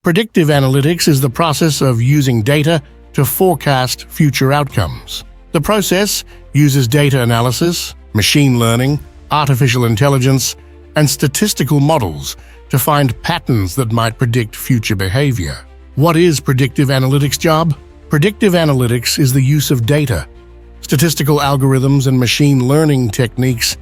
Predictive analytics is the process of using data to forecast future outcomes. The process uses data analysis, machine learning, artificial intelligence, and statistical models to find patterns that might predict future behavior. What is predictive analytics job? Predictive analytics is the use of data, statistical algorithms, and machine learning techniques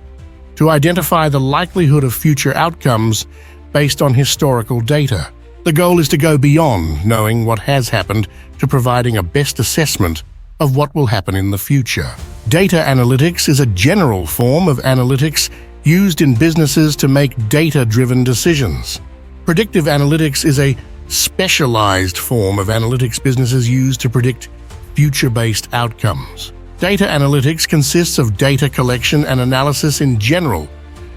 to identify the likelihood of future outcomes based on historical data. The goal is to go beyond knowing what has happened to providing a best assessment of what will happen in the future. Data analytics is a general form of analytics used in businesses to make data-driven decisions. Predictive analytics is a specialized form of analytics businesses use to predict future-based outcomes. Data analytics consists of data collection and analysis in general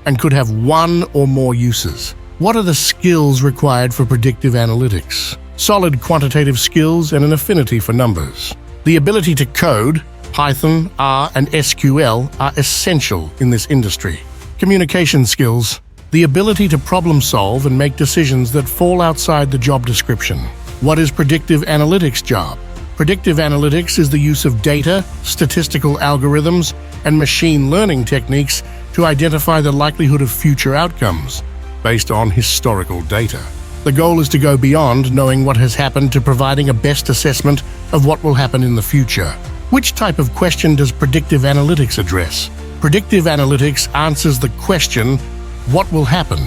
and could have one or more uses. What are the skills required for predictive analytics? Solid quantitative skills and an affinity for numbers. The ability to code, Python, R, and SQL are essential in this industry. Communication skills. The ability to problem solve and make decisions that fall outside the job description. What is predictive analytics job? Predictive analytics is the use of data, statistical algorithms, and machine learning techniques to identify the likelihood of future outcomes based on historical data. The goal is to go beyond knowing what has happened to providing a best assessment of what will happen in the future. Which type of question does predictive analytics address? Predictive analytics answers the question, what will happen,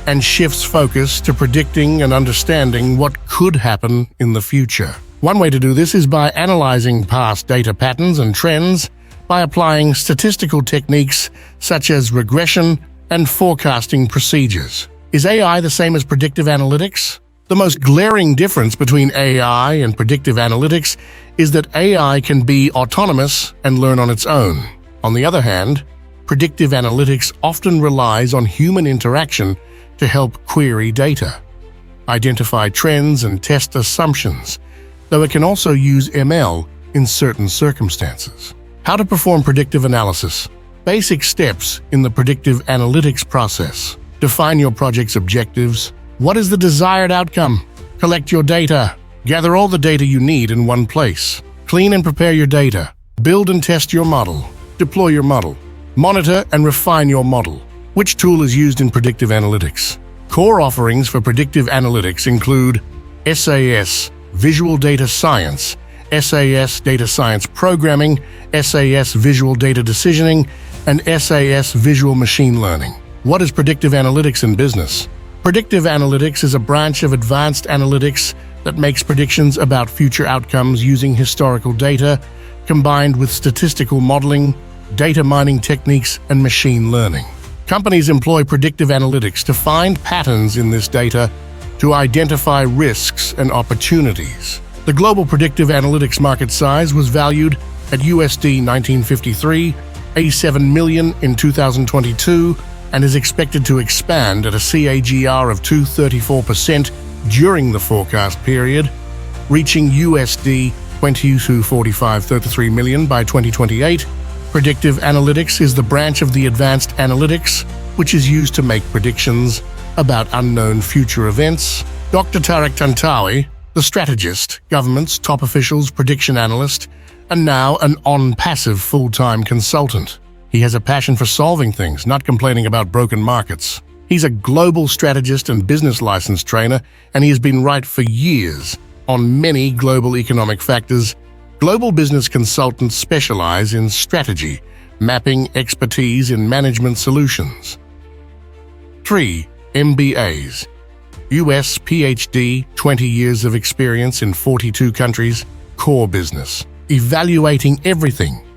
and shifts focus to predicting and understanding what could happen in the future. One way to do this is by analyzing past data patterns and trends by applying statistical techniques such as regression and forecasting procedures. Is AI the same as predictive analytics? The most glaring difference between AI and predictive analytics is that AI can be autonomous and learn on its own. On the other hand, predictive analytics often relies on human interaction to help query data, identify trends, and test assumptions, though it can also use ML in certain circumstances. How to perform predictive analysis. Basic steps in the predictive analytics process. Define your project's objectives. What is the desired outcome? Collect your data. Gather all the data you need in one place. Clean and prepare your data. Build and test your model. Deploy your model. Monitor and refine your model. Which tool is used in predictive analytics? Core offerings for predictive analytics include SAS, Visual Data Science, SAS Data Science Programming, SAS Visual Data Decisioning, and SAS Visual Machine Learning. What is predictive analytics in business? Predictive analytics is a branch of advanced analytics that makes predictions about future outcomes using historical data, combined with statistical modeling, data mining techniques, and machine learning. Companies employ predictive analytics to find patterns in this data to identify risks and opportunities. The global predictive analytics market size was valued at USD 1953, 87 million in 2022, and is expected to expand at a CAGR of 234% during the forecast period, reaching USD 22.4533 million by 2028. Predictive analytics is the branch of the advanced analytics which is used to make predictions about unknown future events. Dr. TAREK Tantawi, the strategist, governments, top officials, prediction analyst, and now an Onpassive full-time consultant. He has a passion for solving things, not complaining about broken markets. He's a global strategist and business license trainer, and he has been right for years on many global economic factors. Global business consultants specialize in strategy, mapping, expertise in management solutions. 3. MBAs. US PhD, 20 years of experience in 42 countries, core business. Evaluating everything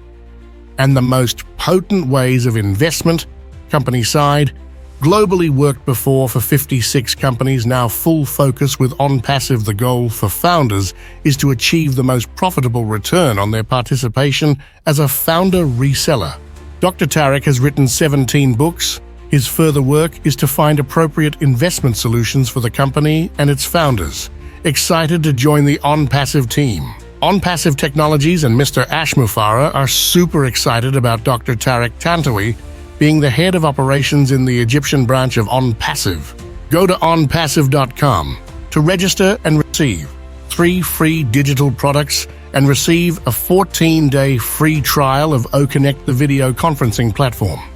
and the most potent ways of investment, company side, globally worked before for 56 companies, now full focus with Onpassive. The goal for founders is to achieve the most profitable return on their participation as a founder reseller. Dr. TAREK has written 17 books. His further work is to find appropriate investment solutions for the company and its founders. Excited to join the Onpassive team. Onpassive Technologies and Mr. Ashmufara are super excited about Dr. TAREK Tantawi being the head of operations in the Egyptian branch of Onpassive. Go to onpassive.com To register and receive 3 free digital products and receive a 14-day free trial of OConnect, the video conferencing platform.